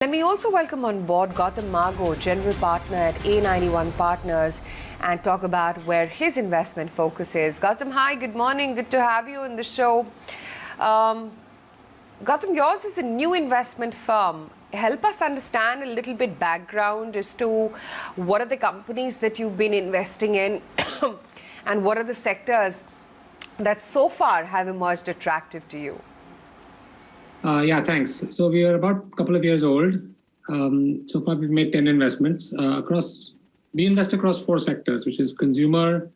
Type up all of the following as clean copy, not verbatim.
Let me also welcome on board Gautam Mago, General Partner at A91 Partners, and talk about where his investment focus is. Gautam, hi, good morning. Good to have you on the show. Gautam, yours is a new investment firm. Help us understand a little bit background as to what are the companies that you've been investing in and what are the sectors that so far have emerged attractive to you. Yeah, thanks. So we are about a couple of years old. So far, we've made 10 investments across. We invest across 4 sectors, which is consumer,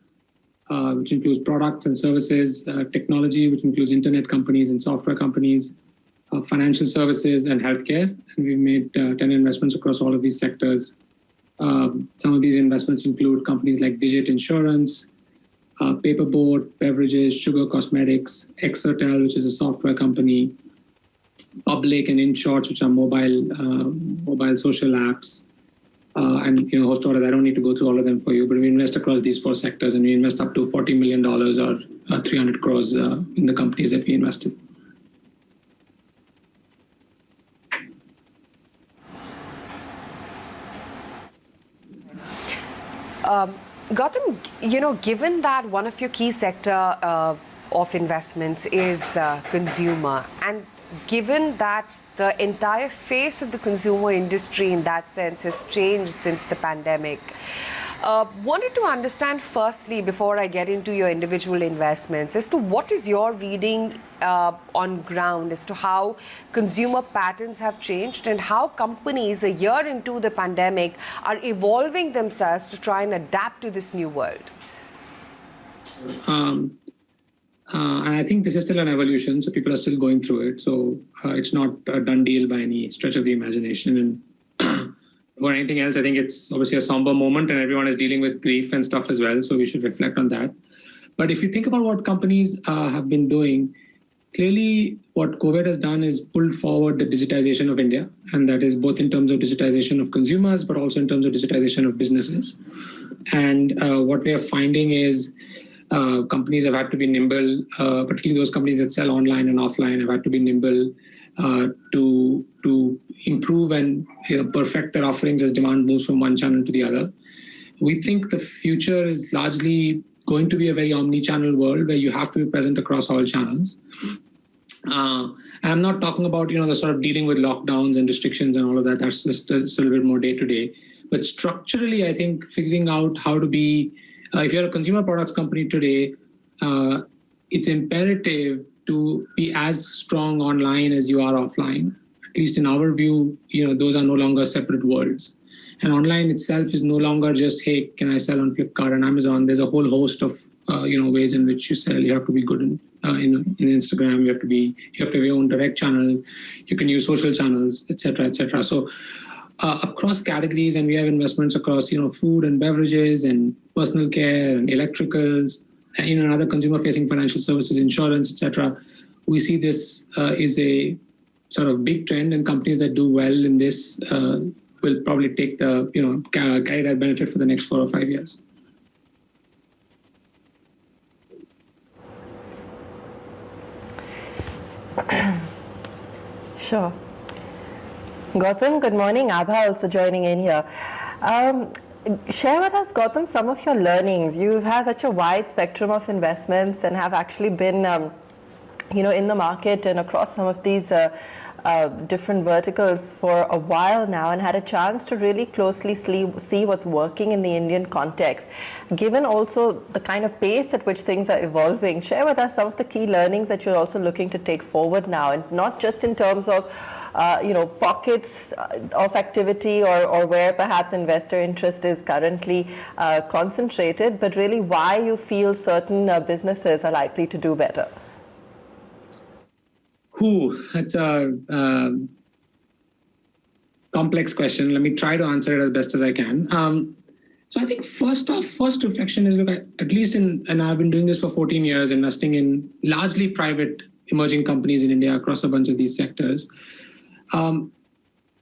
which includes products and services, technology, which includes internet companies and software companies, financial services, and healthcare. And we've made 10 investments across all of these sectors. Some of these investments include companies like Digit Insurance, Paperboard, Beverages, Sugar Cosmetics, Exertel, which is a software company, Public and InShorts, which are mobile social apps, and HostOrders. I don't need to go through all of them for you, but we invest across these 4 sectors, and we invest up to $40 million or 300 crores in the companies that we invest in. Gautam, given that one of your key sector of investments is consumer, and given that the entire face of the consumer industry in that sense has changed since the pandemic, wanted to understand firstly, before I get into your individual investments, as to what is your reading on ground as to how consumer patterns have changed and how companies a year into the pandemic are evolving themselves to try and adapt to this new world. And I think this is still an evolution, so people are still going through it. So it's not a done deal by any stretch of the imagination. And for anything else, I think it's obviously a somber moment and everyone is dealing with grief and stuff as well. So we should reflect on that. But if you think about what companies have been doing, clearly what COVID has done is pulled forward the digitization of India. And that is both in terms of digitization of consumers, but also in terms of digitization of businesses. And what we are finding is companies have had to be nimble, particularly those companies that sell online and offline have had to be nimble to improve and perfect their offerings as demand moves from one channel to the other. We think the future is largely going to be a very omnichannel world where you have to be present across all channels. And I'm not talking about the sort of dealing with lockdowns and restrictions and all of that. That's just a little bit more day to day. But structurally, I think figuring out how to be if you're a consumer products company today, it's imperative to be as strong online as you are offline. At least in our view, those are no longer separate worlds. And online itself is no longer just, hey, can I sell on Flipkart and Amazon? There's a whole host of ways in which you sell. You have to be good in Instagram. You have to have your own direct channel. You can use social channels, etc., etc. So across categories, and we have investments across food and beverages and personal care and electricals and other consumer-facing financial services, insurance, etc. We see this is a sort of big trend, and companies that do well in this will probably take the carry that benefit for the next 4 or 5 years. Sure. Gautam, good morning. Abha also joining in here. Share with us, Gautam, some of your learnings. You've had such a wide spectrum of investments and have actually been, in the market and across some of these different verticals for a while now, and had a chance to really closely see what's working in the Indian context. Given also the kind of pace at which things are evolving, share with us some of the key learnings that you're also looking to take forward now, and not just in terms of pockets of activity or where perhaps investor interest is currently concentrated, but really why you feel certain businesses are likely to do better. That's a complex question. Let me try to answer it as best as I can. So I think first reflection is, look, at least and I've been doing this for 14 years, investing in largely private emerging companies in India across a bunch of these sectors.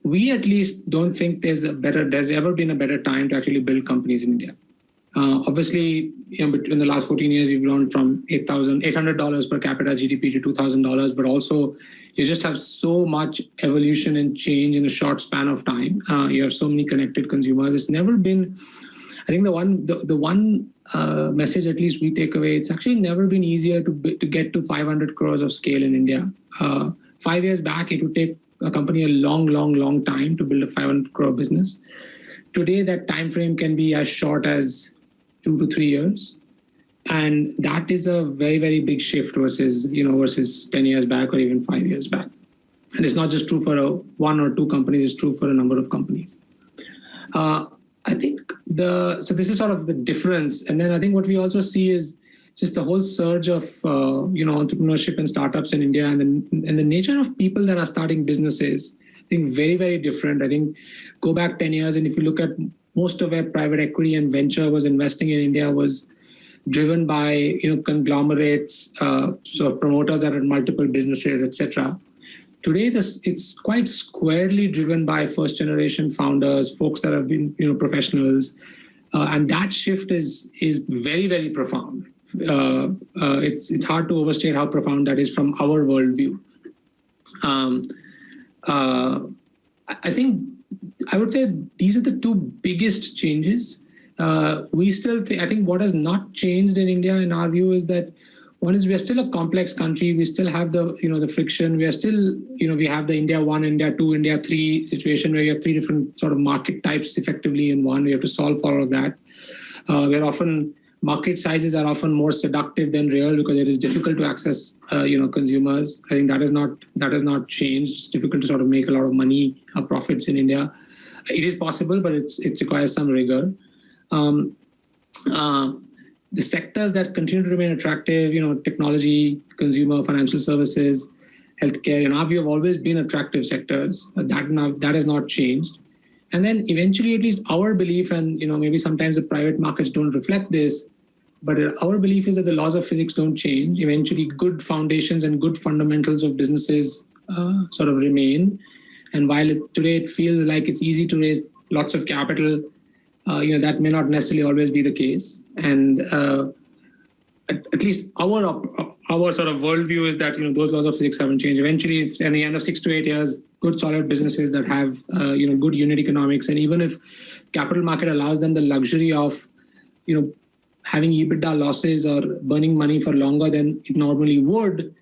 We at least don't think there's ever been a better time to actually build companies in India. Obviously, in the last 14 years, we've grown from $800 per capita GDP to $2,000, but also you just have so much evolution and change in a short span of time. You have so many connected consumers. It's never been, I think the one message at least we take away, it's actually never been easier to get to 500 crores of scale in India. 5 years back, it would take a company a long time to build a 500 crore business. Today, that time frame can be as short as 2 to 3 years. And that is a very big shift versus 10 years back or even 5 years back. And it's not just true for one or two companies, it's true for a number of companies. I think so this is sort of the difference. And then I think what we also see is just the whole surge of entrepreneurship and startups in India, and the nature of people that are starting businesses, I think very different. I think go back 10 years, and if you look at most of where private equity and venture was investing in India was driven by conglomerates, sort of promoters that had multiple businesses, etc. Today, it's quite squarely driven by first generation founders, folks that have been professionals, and that shift is very profound. It's hard to overstate how profound that is from our worldview. I would say these are the two biggest changes. We still think, I think what has not changed in India, in our view, is that one is we are still a complex country. We still have the friction. We are still, we have the India 1, India 2, India 3 situation where you have 3 different sort of market types effectively in one. We have to solve for all of that. Market sizes are often more seductive than real because it is difficult to access, consumers. I think that has not changed. It's difficult to sort of make a lot of money, profits in India. It is possible, but it requires some rigor. The sectors that continue to remain attractive, technology, consumer, financial services, healthcare, in our view, have always been attractive sectors. That has not changed. And then eventually, at least our belief, and maybe sometimes the private markets don't reflect this, but our belief is that the laws of physics don't change. Eventually, good foundations and good fundamentals of businesses sort of remain. And while today it feels like it's easy to raise lots of capital, that may not necessarily always be the case. And at least our sort of worldview is that those laws of physics haven't changed. Eventually, if at the end of 6 to 8 years, good solid businesses that have good unit economics, and even if capital market allows them the luxury of having EBITDA losses or burning money for longer than it normally would,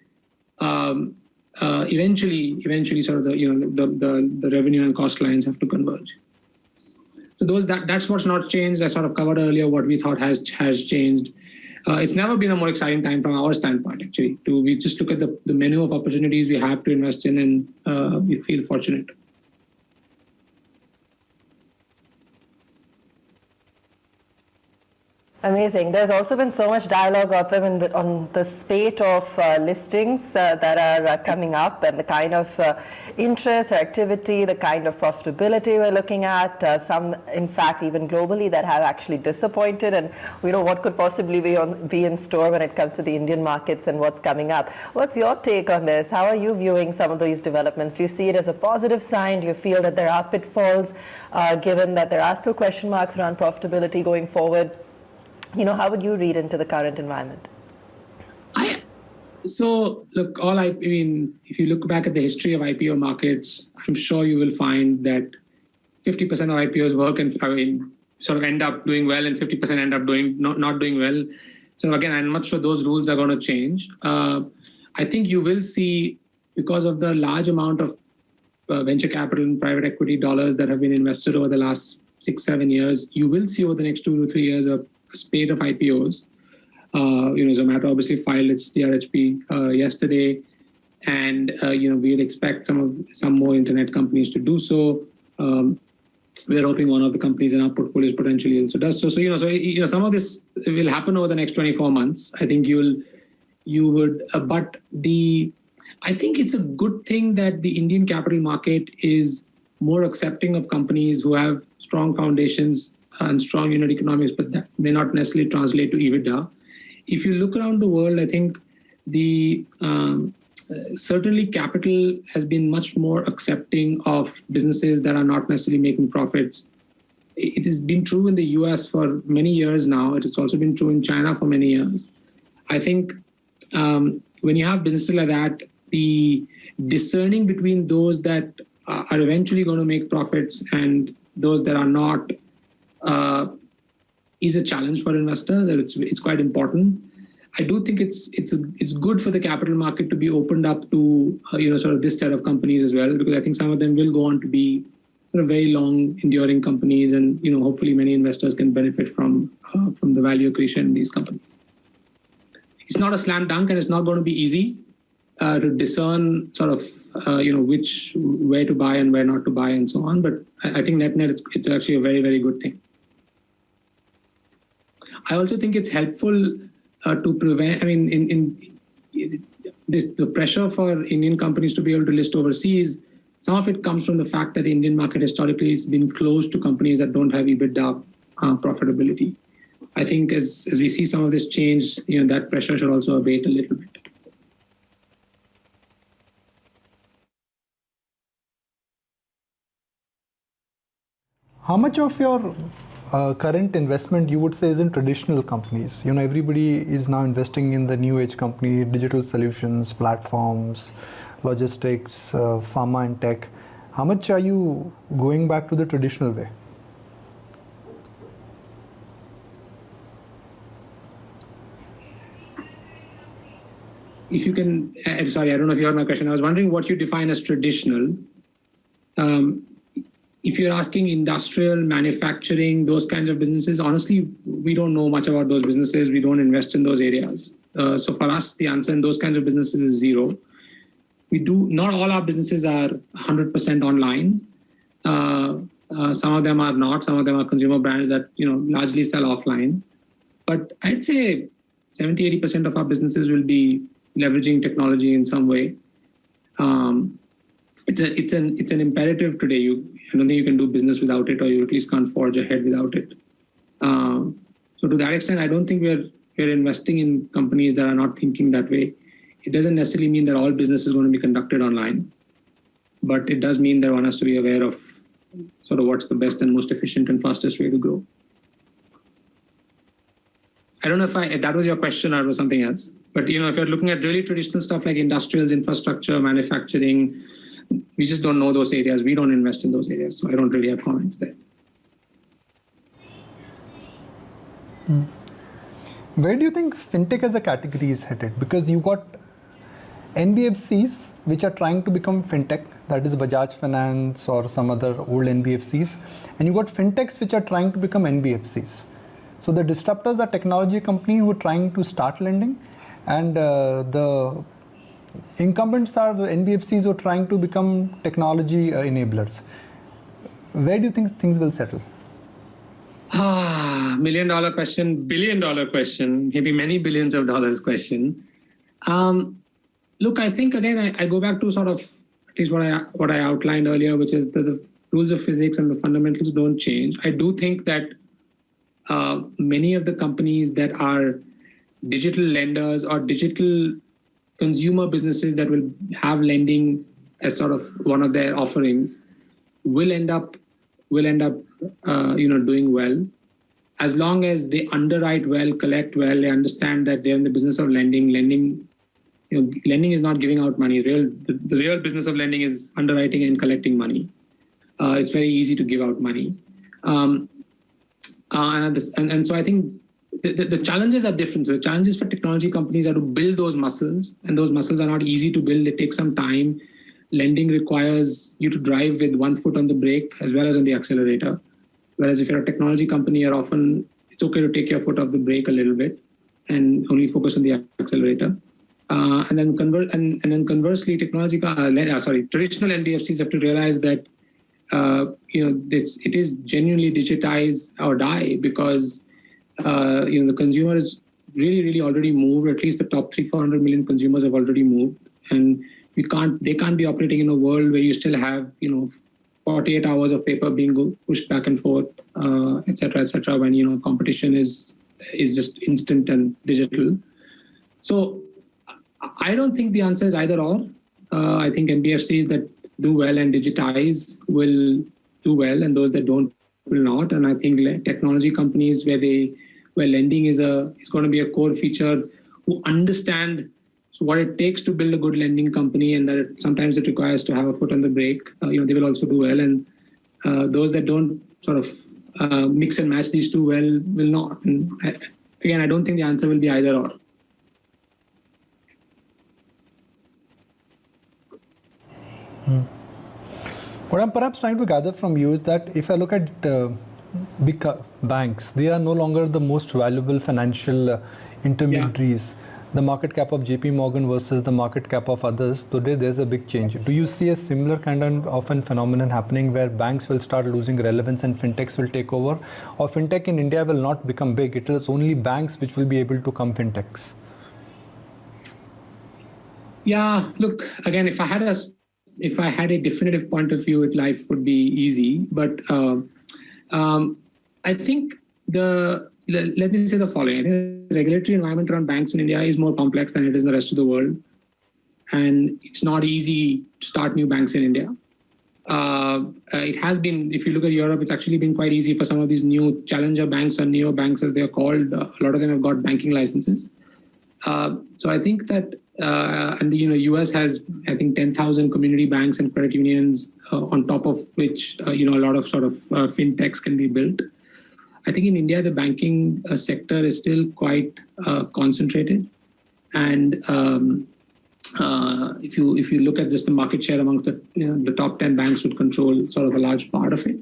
eventually sort of the revenue and cost lines have to converge. So that's what's not changed. I sort of covered earlier what we thought has changed. It's never been a more exciting time from our standpoint, actually. We just look at the menu of opportunities we have to invest in, and we feel fortunate. Amazing. There's also been so much dialogue, Gautam, on the spate of listings that are coming up, and the kind of interest or activity, the kind of profitability we're looking at, some, in fact, even globally, that have actually disappointed, and what could possibly be in store when it comes to the Indian markets and what's coming up. What's your take on this? How are you viewing some of these developments? Do you see it as a positive sign? Do you feel that there are pitfalls, given that there are still question marks around profitability going forward? How would you read into the current environment? So look, if you look back at the history of IPO markets, I'm sure you will find that 50% of IPOs work and sort of end up doing well, and 50% end up not doing well. So again, I'm not sure those rules are going to change. I think you will see, because of the large amount of venture capital and private equity dollars that have been invested over the last 6-7 years, you will see over the next 2 to 3 years a spate of IPOs. Zomato obviously filed its DRHP yesterday, and we'd expect some more internet companies to do so. We're hoping one of the companies in our portfolio potentially also does so. So some of this will happen over the next 24 months. I think I think it's a good thing that the Indian capital market is more accepting of companies who have strong foundations and strong unit economics, but that may not necessarily translate to EBITDA. If you look around the world, I think certainly capital has been much more accepting of businesses that are not necessarily making profits. It has been true in the US for many years now. It has also been true in China for many years. I think when you have businesses like that, the discerning between those that are eventually going to make profits and those that are not is a challenge for investors. It's quite important. I do think it's good for the capital market to be opened up to sort of this set of companies as well, because I think some of them will go on to be sort of very long enduring companies, and hopefully many investors can benefit from the value accretion in these companies. It's not a slam dunk, and it's not going to be easy to discern sort of where to buy and where not to buy and so on. But I think net it's actually a very, very good thing. I also think it's helpful to prevent. I mean, in the pressure for Indian companies to be able to list overseas, some of it comes from the fact that the Indian market historically has been closed to companies that don't have EBITDA profitability. I think as we see some of this change, that pressure should also abate a little bit. How much of your current investment you would say is in traditional companies? Everybody is now investing in the new age company, digital solutions, platforms, logistics, pharma and tech. How much are you going back to the traditional way? If you can, sorry, I don't know if you heard my question. I was wondering what you define as traditional. If you're asking industrial, manufacturing, those kinds of businesses, honestly, we don't know much about those businesses. We don't invest in those areas. So for us, the answer in those kinds of businesses is zero. Not all our businesses are 100% online. Some of them are not. Some of them are consumer brands that largely sell offline. But I'd say 70-80% of our businesses will be leveraging technology in some way. It's an imperative today. I don't think you can do business without it, or you at least can't forge ahead without it. So to that extent, I don't think we're investing in companies that are not thinking that way. It doesn't necessarily mean that all business is going to be conducted online, but it does mean that one has to be aware of sort of what's the best and most efficient and fastest way to grow. I don't know if that was your question or it was something else, but if you're looking at really traditional stuff like industrials, infrastructure, manufacturing, we just don't know those areas. We don't invest in those areas, so I don't really have comments there. Where do you think fintech as a category is headed? Because you got NBFCs which are trying to become fintech, that is Bajaj Finance or some other old NBFCs, and you got fintechs which are trying to become NBFCs. So the disruptors are technology companies who are trying to start lending, and the incumbents are the NBFCs who are trying to become technology enablers. Where do you think things will settle? $1 million question, $1 billion question, maybe many billions of dollars question. Look, I think again, I go back to sort of at least what I outlined earlier, which is that the rules of physics and the fundamentals don't change. I do think that many of the companies that are digital lenders or digital consumer businesses that will have lending as sort of one of their offerings will end up doing well, as long as they underwrite well, collect well, they understand that they're in the business of lending. Lending is not giving out money. The real business of lending is underwriting and collecting money. It's very easy to give out money. And so I think the challenges are different. So the challenges for technology companies are to build those muscles, and those muscles are not easy to build. They take some time. Lending requires you to drive with one foot on the brake as well as on the accelerator. Whereas if you're a technology company, it's okay to take your foot off the brake a little bit and only focus on the accelerator. And then conversely, traditional NBFCs have to realize that it is genuinely digitize or die, because the consumer is really already moved. At least the top 300-400 million consumers have already moved, and they can't be operating in a world where you still have 48 hours of paper being pushed back and forth, et cetera, when competition is just instant and digital. So I don't think the answer is either or. I think NBFCs that do well and digitize will do well, and those that don't will not. And I think technology companies where lending is going to be a core feature, who understand So what it takes to build a good lending company, and that sometimes it requires to have a foot on the brake, they will also do well. And those that don't sort of mix and match these two well will not. And again, I don't think the answer will be either or. What I'm perhaps trying to gather from you is that if I look at big banks, they are no longer the most valuable financial intermediaries. Yeah. The market cap of JP Morgan versus the market cap of others, today there's a big change. Do you see a similar kind of a phenomenon happening where banks will start losing relevance and fintechs will take over? Or fintech in India will not become big, it is only banks which will be able to come fintechs? Yeah, look, again, if I had a definitive point of view, life would be easy. But I think let me say the following. I think the regulatory environment around banks in India is more complex than it is in the rest of the world. And it's not easy to start new banks in India. It has been, if you look at Europe, it's actually been quite easy for some of these new challenger banks or neo banks, as they're called. A lot of them have got banking licenses. So I think that, and the US has, I think, 10,000 community banks and credit unions, on top of which, a lot of sort of fintechs can be built. I think in India, the banking sector is still quite concentrated. And if you look at just the market share amongst the top 10 banks would control sort of a large part of it.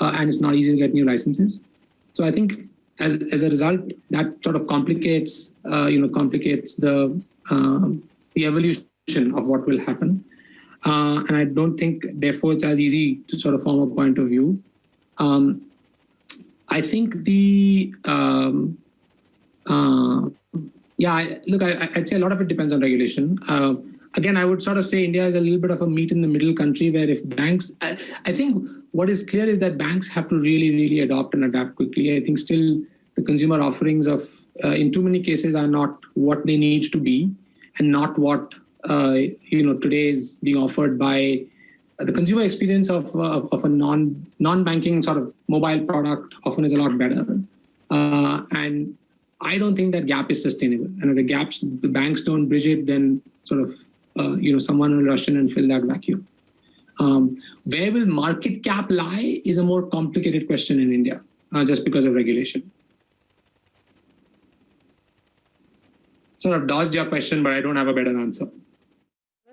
And it's not easy to get new licenses. So I think as a result, that sort of complicates the evolution of what will happen. And I don't think, therefore, it's as easy to sort of form a point of view. I think I'd say a lot of it depends on regulation. Again, I would sort of say India is a little bit of a meet in the middle country where if banks, I think what is clear is that banks have to really, really adopt and adapt quickly. I think still the consumer offerings in too many cases are not what they need to be and not what, today is being offered by the consumer experience of a non-banking sort of mobile product often is a lot better. And I don't think that gap is sustainable. And if the banks don't bridge it, then sort of, someone will rush in and fill that vacuum. Where will market cap lie is a more complicated question in India, just because of regulation. Sort of dodged your question, but I don't have a better answer.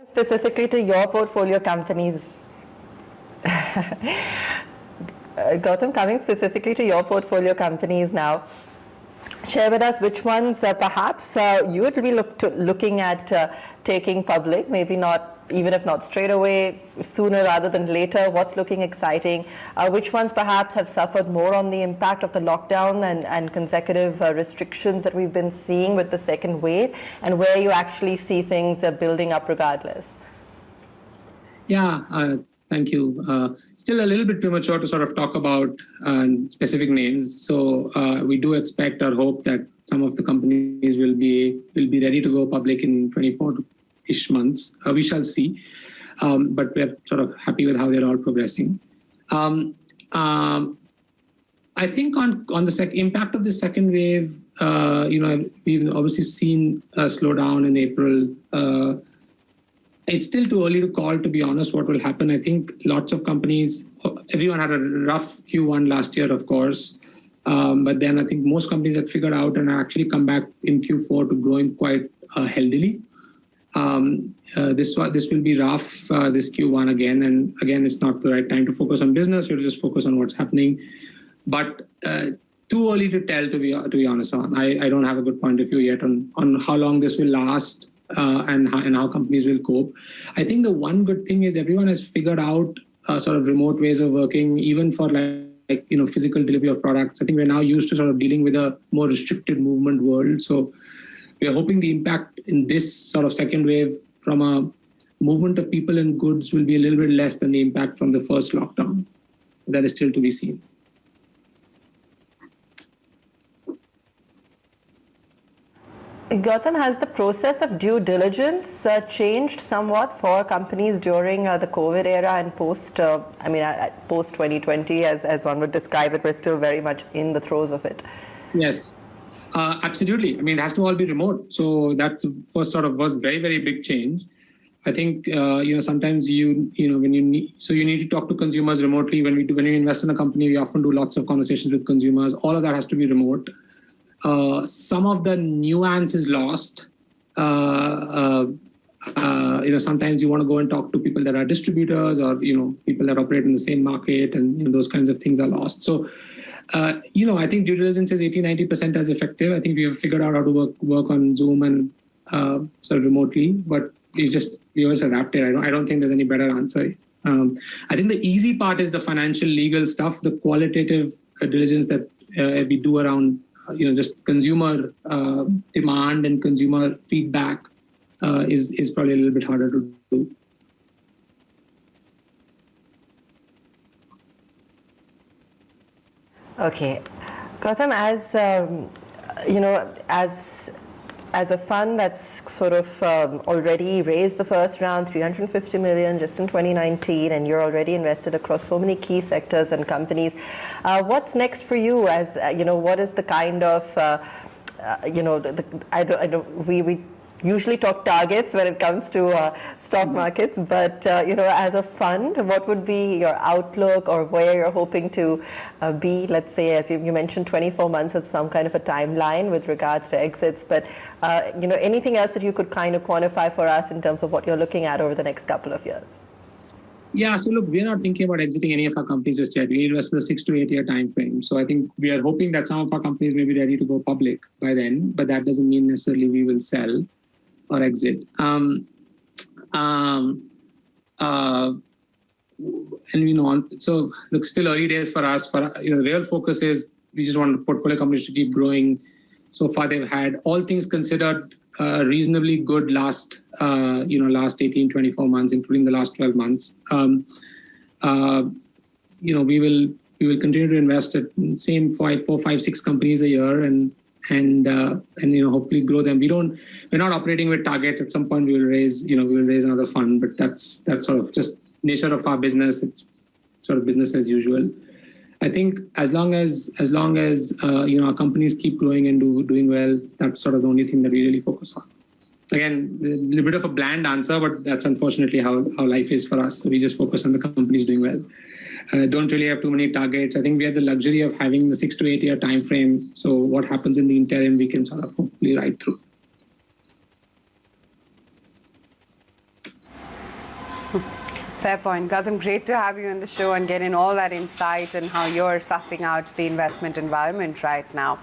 Specifically to your portfolio companies. Gautam, coming specifically to your portfolio companies now, share with us which ones perhaps you would be looking at taking public, maybe not, even if not straight away, sooner rather than later. What's looking exciting? Which ones perhaps have suffered more on the impact of the lockdown and consecutive restrictions that we've been seeing with the second wave, and where you actually see things building up regardless? Yeah, thank you. Still a little bit premature to sort of talk about specific names. So we do expect or hope that some of the companies will be ready to go public in 24-ish months. We shall see. But we're sort of happy with how they're all progressing. I think on the impact of the second wave, we've obviously seen a slowdown in April. It's still too early to call, to be honest, what will happen. I think lots of companies, everyone had a rough Q1 last year, of course. But then I think most companies had figured out and actually come back in Q4 to growing quite healthily. This will be rough, this Q1 again. And again, it's not the right time to focus on business. We'll just focus on what's happening. But too early to tell, to be honest. I don't have a good point of view yet on how long this will last. And how companies will cope. I think the one good thing is everyone has figured out sort of remote ways of working, even for like physical delivery of products. I think we're now used to sort of dealing with a more restricted movement world. So we're hoping the impact in this sort of second wave from a movement of people and goods will be a little bit less than the impact from the first lockdown. That is still to be seen. Gautam, has the process of due diligence changed somewhat for companies during the COVID era and post 2020, as one would describe it? We're still very much in the throes of it. Yes. Absolutely. I mean, it has to all be remote. So that's the first sort of was very, very big change. I think sometimes you need to talk to consumers remotely. When we invest in a company, we often do lots of conversations with consumers. All of that has to be remote. Some of the nuance is lost. Sometimes you want to go and talk to people that are distributors or people that operate in the same market, and those kinds of things are lost. So I think due diligence is 80-90% as effective. I think we have figured out how to work on Zoom and sort of remotely, but we always adapt it. I don't think there's any better answer. I think the easy part is the financial legal stuff, the qualitative diligence that we do around just consumer demand and consumer feedback is probably a little bit harder to do. Okay, Gautam, as a fund that's sort of already raised the first round, 350 million just in 2019, and you're already invested across so many key sectors and companies. What's next for you? What is the kind of we usually talk targets when it comes to stock markets, but as a fund, what would be your outlook or where you're hoping to be? Let's say, as you mentioned, 24 months as some kind of a timeline with regards to exits, but anything else that you could kind of quantify for us in terms of what you're looking at over the next couple of years? Yeah, so look, we're not thinking about exiting any of our companies just yet. We invest in the 6 to 8 year time frame. So I think we are hoping that some of our companies may be ready to go public by then, but that doesn't mean necessarily we will sell or exit. So look, still early days for us. The real focus is we just want portfolio companies to keep growing. So far, they've had, all things considered, reasonably good last 18, 24 months, including the last 12 months. We will continue to invest at same 4, 5, 6 companies a year and hopefully grow them. We're not operating with targets. At some point we will raise another fund, but that's sort of just nature of our business. It's sort of business as usual. I think as long as our companies keep growing and doing well, that's sort of the only thing that we really focus on. Again, a little bit of a bland answer, but that's unfortunately how life is for us. So we just focus on the companies doing well. Don't really have too many targets. I think we have the luxury of having the 6 to 8 year time frame. So what happens in the interim, we can sort of hopefully ride through. Fair point. Gautam, great to have you on the show and get in all that insight and how you're sussing out the investment environment right now.